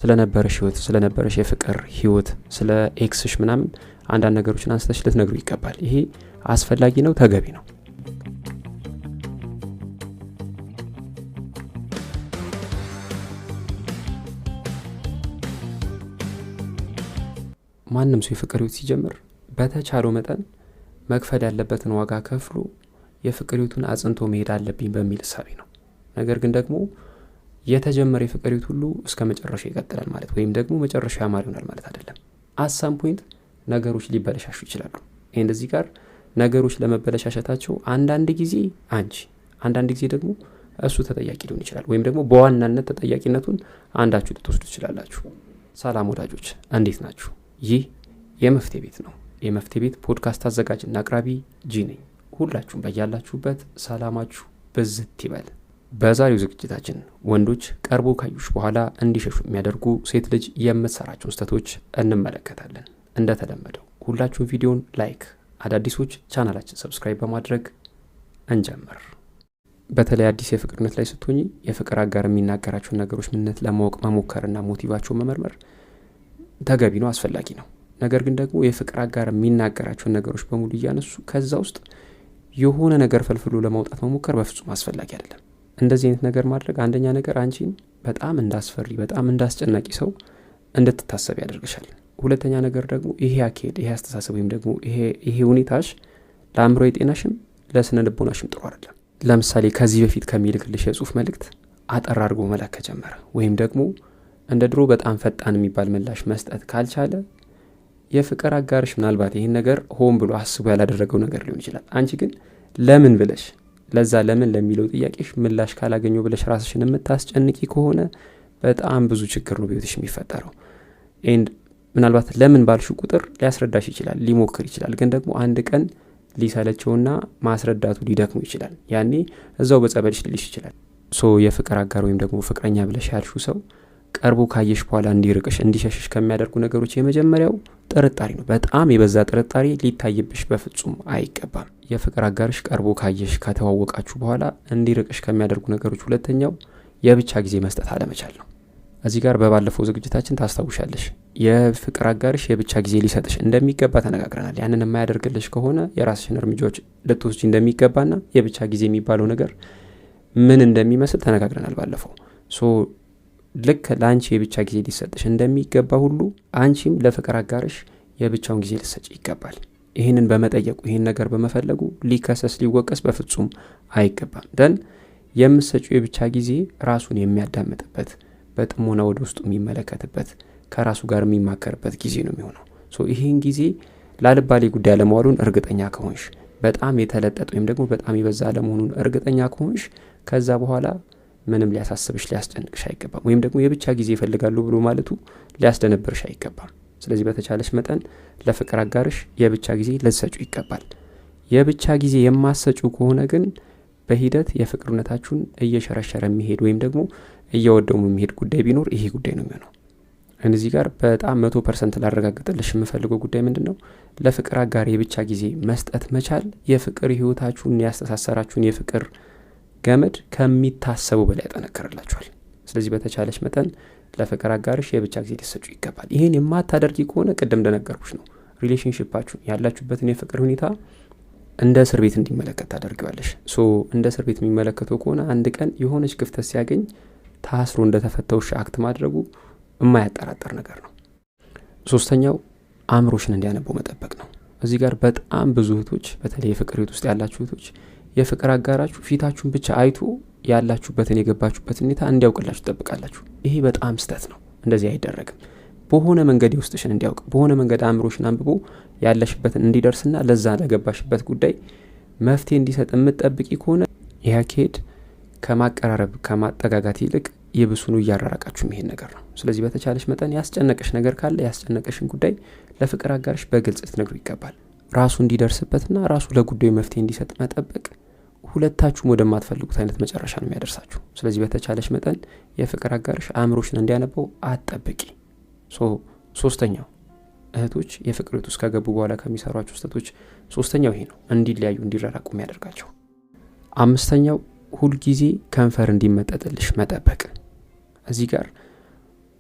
ስለነበረሽ የፍቅር ህይወት ስለ ኤክስሽ ምናምን አንዳንድ ነገሮችን አንስተሽ ልትነግሩ ይገባል። ይሄ አስፈላጊ ነው፣ ተገቢ ነው። ማንም ሰው የፍቅር ህይወት ሲጀምር በተቻለው መጠን መክፈል ያለበትን ዋጋ ከፍሎ የፍቅር ህይወቱን አጽንቶ መሄድ አለብኝ በሚል እሳቤ ነው። ነገር ግን ደግሞ የተጀመረ የፍቅር ህይወት ሁሉ እስከ መጨረሻው ይቀጥላል ማለት ወይም ደግሞ መጨረሻው ያማር ይሆናል ማለት አይደለም። አሳም ፖይንት ነገሮች ሊበለሻሹ ይችላሉ። እንደዚህ ጋር ነገሮች ለመበለሻሸታቸው አንዳንድ ጊዜ አንቺ፣ አንዳንድ ጊዜ ደግሞ እሱ ተጠያቂ ሊሆን ይችላል። ወይም ደግሞ በዋናነት ተጠያቂነቱን አንዳችሁ ልትወስዱ ትችላላችሁ። ሰላም ወዳጆች፣ እንዴት ናችሁ? ይህ የመፍትሄ ቤት ነው። የመፍትሄ ቤት ፖድካስት አዘጋጅና አቅራቢ ጂ ነኝ። ሁላችሁም በያላችሁበት ሰላማችሁ ብዝት ይበል። በዛሬው ዝግጅታችን ወንዶች ቀርቦ ካዩሽ በኋላ እንዲሸሹ የሚያደርጉ ሴት ልጅ የምትሰራቸውን ስህተቶች እንመለከታለን። እንደተለመደው ሁላችሁም ቪዲዮን ላይክ፣ አዳዲሶች ቻናላችን ሰብስክራይብ በማድረግ እንጀምር። በተለይ አዲስ የፍቅርነት ላይ ስትሆኚ የፍቅር አጋር የሚናገራቸውን ነገሮች ምንነት ለማወቅ መሞከርና ሞቲቫቸውን መመርመር ተገቢ ነው፣ አስፈላጊ ነው። ነገር ግን ደግሞ የፍቅር አጋር የሚናገራቸውን ነገሮች በሙሉ እያነሱ ከዛ ውስጥ የሆነ ነገር ፈልፍሎ ለማውጣት መሞከር በፍጹም አስፈላጊ አይደለም። እንደዚህ አይነት ነገር ማድረግ አንደኛ ነገር አንቺን በጣም እንዳስፈሪ፣ በጣም እንዳስጨናቂ ሰው እንድትታሰብ ያደርግሻል። ሁለተኛ ነገር ደግሞ ይሄ አካሄድ፣ ይሄ አስተሳሰብ ወይም ደግሞ ይሄ ሁኔታሽ ለአእምሮዊ ጤናሽም ለስነ ልቦናሽም ጥሩ አይደለም። ለምሳሌ ከዚህ በፊት ከሚልክልሽ የጽሁፍ መልእክት አጠር አድርጎ መላክ ከጀመረ ወይም ደግሞ እንደ ድሮ በጣም ፈጣን የሚባል ምላሽ መስጠት ካልቻለ የፍቅር አጋርሽ ምናልባት ይህን ነገር ሆን ብሎ አስቦ ያላደረገው ነገር ሊሆን ይችላል። አንቺ ግን ለምን ብለሽ ለዛ ለምን ለሚለው ጥያቄሽ ምላሽ ካላገኘው ብለሽ ራስሽን የምታስጨንቂ ከሆነ በጣም ብዙ ችግር ነው በህይወትሽ የሚፈጠረው። ምናልባት ለምን ባልሹ ቁጥር ሊያስረዳሽ ይችላል፣ ሊሞክር ይችላል። ግን ደግሞ አንድ ቀን ሊሰለቸውና ማስረዳቱ ሊደክሙ ይችላል። ያኔ እዛው በጸበልሽ ሊልሽ ይችላል። የፍቅር አጋር ወይም ደግሞ ፍቅረኛ ብለሽ ያልሹ ሰው ቀርቦ ካየሽ በኋላ እንዲርቅሽ እንዲሸሽሽ ከሚያደርጉ ነገሮች የመጀመሪያው ጥርጣሬ ነው። በጣም የበዛ ጥርጣሬ ሊታይብሽ በፍጹም አይገባም። የፍቅር አጋርሽ ቀርቦ ካየሽ ከተዋወቃችሁ በኋላ እንዲርቅሽ ከሚያደርጉ ነገሮች ሁለተኛው የብቻ ጊዜ መስጠት አለመቻል ነው። እዚህ ጋር በባለፈው ዝግጅታችን ታስታውሻለሽ፣ የፍቅር አጋርሽ የብቻ ጊዜ ሊሰጥሽ እንደሚገባ ተነጋግረናል። ያንን የማያደርግልሽ ከሆነ የራስሽን እርምጃዎች ልትወስጂ እንደሚገባና የብቻ ጊዜ የሚባለው ነገር ምን እንደሚመስል ተነጋግረናል ባለፈው። ልክ ለአንቺ የብቻ ጊዜ ሊሰጥሽ እንደሚገባ ሁሉ አንቺም ለፍቅር አጋርሽ የብቻውን ጊዜ ልትሰጪ ይገባል። ይህንን በመጠየቁ ይህን ነገር በመፈለጉ ሊከሰስ ሊወቀስ በፍጹም አይገባም። ደን የምትሰጪው የብቻ ጊዜ ራሱን የሚያዳምጥበት፣ በጥሞና ወደ ውስጡ የሚመለከትበት፣ ከራሱ ጋር የሚማከርበት ጊዜ ነው የሚሆነው። ይህን ጊዜ ላልባሌ ጉዳይ አለመዋሉን እርግጠኛ ከሆንሽ፣ በጣም የተለጠጠ ወይም ደግሞ በጣም የበዛ አለመሆኑን እርግጠኛ ከሆንሽ ከዛ በኋላ ምንም ሊያሳስብሽ ሊያስጨንቅሽ አይገባም። ወይም ደግሞ የብቻ ጊዜ ይፈልጋሉ ብሎ ማለቱ ሊያስደነብርሽ አይገባም። ስለዚህ በተቻለሽ መጠን ለፍቅር አጋርሽ የብቻ ጊዜ ልትሰጩ ይገባል። የብቻ ጊዜ የማሰጩ ከሆነ ግን በሂደት የፍቅርነታችሁን እየሸረሸረ የሚሄድ ወይም ደግሞ እየወደሙ የሚሄድ ጉዳይ ቢኖር ይሄ ጉዳይ ነው የሚሆነው። እዚህ ጋር በጣም 100% ላረጋግጥልሽ የምፈልገው ጉዳይ ምንድን ነው? ለፍቅር አጋር የብቻ ጊዜ መስጠት መቻል የፍቅር ህይወታችሁን ያስተሳሰራችሁን የፍቅር ገመድ ከሚታሰቡ በላይ ያጠነክርላችኋል። ስለዚህ በተቻለሽ መጠን ለፍቅር አጋርሽ የብቻ ጊዜ ሊሰጩ ይገባል። ይህን የማታደርጊ ከሆነ ቅድም እንደነገርኩሽ ነው ሪሌሽንሺፓችሁን ያላችሁበትን የፍቅር ሁኔታ እንደ እስር ቤት እንዲመለከት ታደርጊዋለሽ። እንደ እስር ቤት የሚመለከተው ከሆነ አንድ ቀን የሆነች ክፍተት ሲያገኝ ታስሮ እንደተፈተውሽ አክት ማድረጉ የማያጠራጥር ነገር ነው። ሶስተኛው አእምሮሽን እንዲያነበው መጠበቅ ነው። እዚህ ጋር በጣም ብዙ እህቶች፣ በተለይ የፍቅር ህይወት ውስጥ ያላችሁ እህቶች የፍቅር አጋራችሁ ፊታችሁን ብቻ አይቶ ያላችሁበትን የገባችሁበትን ሁኔታ እንዲያውቅላችሁ ትጠብቃላችሁ። ይሄ በጣም ስህተት ነው። እንደዚህ አይደረግም። በሆነ መንገድ የውስጥሽን እንዲያውቅ፣ በሆነ መንገድ አእምሮሽን አንብቦ ያለሽበትን እንዲደርስና ለዛ ለገባሽበት ጉዳይ መፍትሄ እንዲሰጥ የምትጠብቂ ከሆነ ይህ አካሄድ ከማቀራረብ ከማጠጋጋት ይልቅ ይብሱኑ እያራራቃችሁ የሚሄድ ነገር ነው። ስለዚህ በተቻለሽ መጠን ያስጨነቀሽ ነገር ካለ ያስጨነቀሽን ጉዳይ ለፍቅር አጋርሽ በግልጽ ልትነግሩ ይገባል። ራሱ እንዲደርስበትና ራሱ ለጉዳዩ መፍትሄ እንዲሰጥ መጠበቅ ሁለታችሁም ወደማትፈልጉት አይነት መጨረሻ ነው የሚያደርሳችሁ። ስለዚህ በተቻለሽ መጠን የፍቅር አጋርሽ አእምሮሽን እንዲያነበው አትጠብቂ። ሶስተኛው እህቶች የፍቅር ህይወት ውስጥ ከገቡ በኋላ ከሚሰሯቸው ስህተቶች ሶስተኛው ይሄ ነው፣ እንዲለያዩ እንዲራራቁ የሚያደርጋቸው። አምስተኛው ሁልጊዜ ከንፈር እንዲመጠጥልሽ መጠበቅ። እዚህ ጋር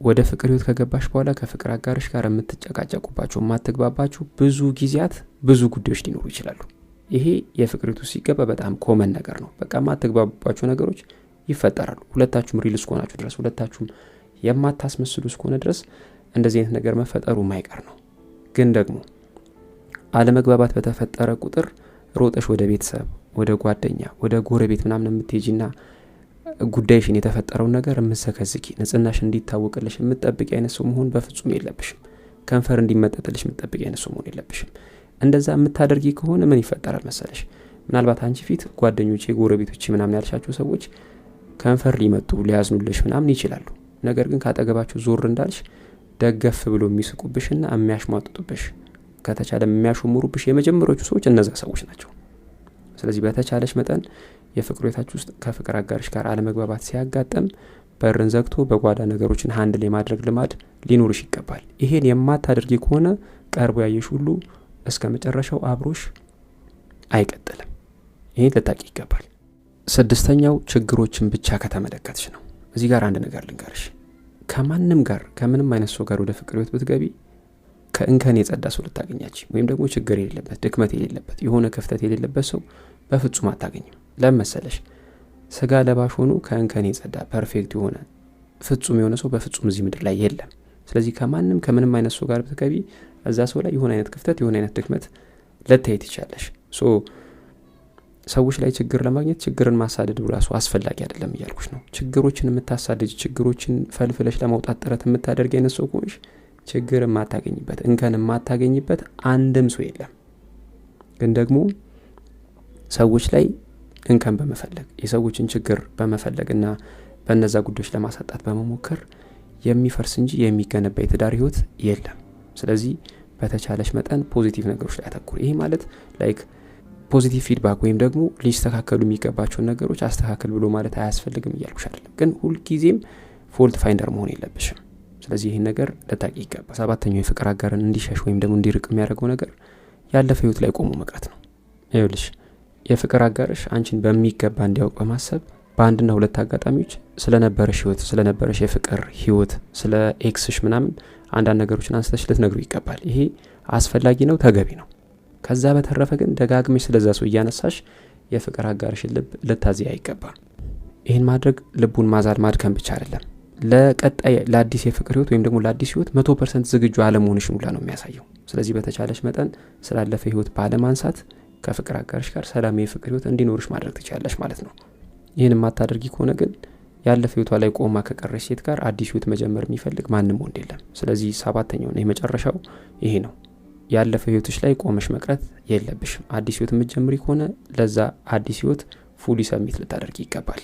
ወደ ፍቅር ህይወት ከገባሽ በኋላ ከፍቅር አጋርሽ ጋር የምትጨቃጨቁባቸው የማትግባባችሁ ብዙ ጊዜያት ብዙ ጉዳዮች ሊኖሩ ይችላሉ። ይሄ የፍቅር ህይወት ሲገባ በጣም ኮመን ነገር ነው። በቃ የማትግባባቸው ነገሮች ይፈጠራሉ። ሁለታችሁም ሪል እስከሆናችሁ ድረስ፣ ሁለታችሁም የማታስመስሉ እስከሆነ ድረስ እንደዚህ አይነት ነገር መፈጠሩ ማይቀር ነው። ግን ደግሞ አለመግባባት በተፈጠረ ቁጥር ሮጠሽ ወደ ቤተሰብ፣ ወደ ጓደኛ፣ ወደ ጎረቤት ምናምን የምትሄጂና ጉዳይሽን የተፈጠረውን ነገር የምትዘከዝኪ ንጽህናሽ እንዲታወቅልሽ የምትጠብቂ አይነት ሰው መሆን በፍጹም የለብሽም። ከንፈር እንዲመጠጥልሽ የምትጠብቂ አይነት ሰው መሆን የለብሽም። እንደዛ የምታደርጊ ከሆነ ምን ይፈጠራል መሰለሽ? ምናልባት አንቺ ፊት ጓደኞቼ፣ ጎረቤቶቼ ምናምን ያልሻቸው ሰዎች ከንፈር ሊመጡ ሊያዝኑልሽ ምናምን ይችላሉ። ነገር ግን ካጠገባቸው ዞር እንዳልሽ ደገፍ ብሎ የሚስቁብሽና የሚያሽሟጥጡብሽ ከተቻለ የሚያሾሙሩብሽ የመጀመሪያዎቹ ሰዎች እነዛ ሰዎች ናቸው። ስለዚህ በተቻለሽ መጠን የፍቅር ህይወታችሁ ውስጥ ከፍቅር አጋርሽ ጋር አለመግባባት ሲያጋጥም በርን ዘግቶ በጓዳ ነገሮችን ሃንድል የማድረግ ልማድ ሊኖርሽ ይገባል። ይሄን የማታደርጊ ከሆነ ቀርቦ ያየሽ ሁሉ እስከ መጨረሻው አብሮሽ አይቀጥልም። ይሄን ልታቂ ይገባል። 6ኛው ችግሮችን ብቻ ከተመለከትሽ ነው። እዚህ ጋር አንድ ነገር ልንገርሽ። ከማንም ጋር ከምንም አይነት ሰው ጋር ወደ ፍቅር ህይወት ብትገቢ ከእንከን የጸዳ ሰው ልታገኛች ወይም ደግሞ ችግር የሌለበት ድክመት የሌለበት የሆነ ክፍተት የሌለበት ሰው በፍጹም አታገኝም። ለምሳሌሽ ስጋ ለባሽ ሆኖ ከእንከን የጸዳ ፐርፌክት የሆነ ፍጹም የሆነ ሰው በፍጹም እዚህ ምድር ላይ የለም። ስለዚህ ከማንም ከምንም አይነት ሰው ጋር ብትገቢ እዛ ሰው ላይ የሆነ አይነት ክፍተት የሆነ አይነት ድክመት ልታይት ይቻለሽ። ሰዎች ላይ ችግር ለማግኘት ችግርን ማሳደድ ራሱ አስፈላጊ አይደለም እያልኩሽ ነው። ችግሮችን የምታሳድጅ ችግሮችን ፈልፍለሽ ለማውጣት ጥረት የምታደርግ አይነት ሰው ከሆንሽ ችግር የማታገኝበት እንከን የማታገኝበት አንድም ሰው የለም። ግን ደግሞ ሰዎች ላይ እንከን በመፈለግ የሰዎችን ችግር በመፈለግና በእነዛ ጉዳዮች ለማሳጣት በመሞከር የሚፈርስ እንጂ የሚገነባ የትዳር ህይወት የለም። ስለዚህ በተቻለሽ መጠን ፖዚቲቭ ነገሮች ላይ አተኩር። ይሄ ማለት ላይክ ፖዚቲቭ ፊድባክ ወይም ደግሞ ሊስተካከሉ የሚገባቸውን ነገሮች አስተካከል ብሎ ማለት አያስፈልግም እያልኩሽ አይደለም። ግን ሁልጊዜም ፎልት ፋይንደር መሆን የለብሽም። ስለዚህ ይህን ነገር ልታቂ ይገባል። 7ኛው የፍቅር አጋርን እንዲሸሽ ወይም ደግሞ እንዲርቅ የሚያደርገው ነገር ያለፈ ህይወት ላይ ቆሞ መቅረት ነው። ይኸውልሽ የፍቅር አጋርሽ አንቺን በሚገባ እንዲያውቅ በማሰብ በአንድና ሁለት አጋጣሚዎች ስለነበረሽ ህይወት ስለነበረሽ የፍቅር ህይወት ስለ ኤክስሽ ምናምን አንዳንድ ነገሮችን አንስተሽ ልትነግሩ ይገባል። ይሄ አስፈላጊ ነው፣ ተገቢ ነው። ከዛ በተረፈ ግን ደጋግመሽ ስለዛ ሰው እያነሳሽ የፍቅር አጋርሽን ልብ ልታዚያ አይገባም። ይህን ማድረግ ልቡን ማዛል ማድከም ብቻ አይደለም፣ ለቀጣይ ለአዲስ የፍቅር ህይወት ወይም ደግሞ ለአዲስ ህይወት 100% ዝግጁ አለመሆንሽን ሁላ ነው የሚያሳየው። ስለዚህ በተቻለሽ መጠን ስላለፈ ህይወት ባለማንሳት ከፍቅር አጋርሽ ጋር ሰላማዊ የፍቅር ህይወት እንዲኖርሽ ማድረግ ትችላለሽ ማለት ነው። ይህን የማታደርጊ ከሆነ ግን ያለፈ ህይወቷ ላይ ቆማ ከቀረሽ ሴት ጋር አዲስ ህይወት መጀመር የሚፈልግ ማንም ወንድ የለም። ስለዚህ 7ኛውና የመጨረሻው ይሄ ነው። ያለፈ ህይወትሽ ላይ ቆመሽ መቅረት የለብሽም። አዲስ ህይወት የምትጀምሪ ከሆነ ለዛ አዲስ ህይወት ፉሊ ሰሚት ልታደርጊ ይገባል።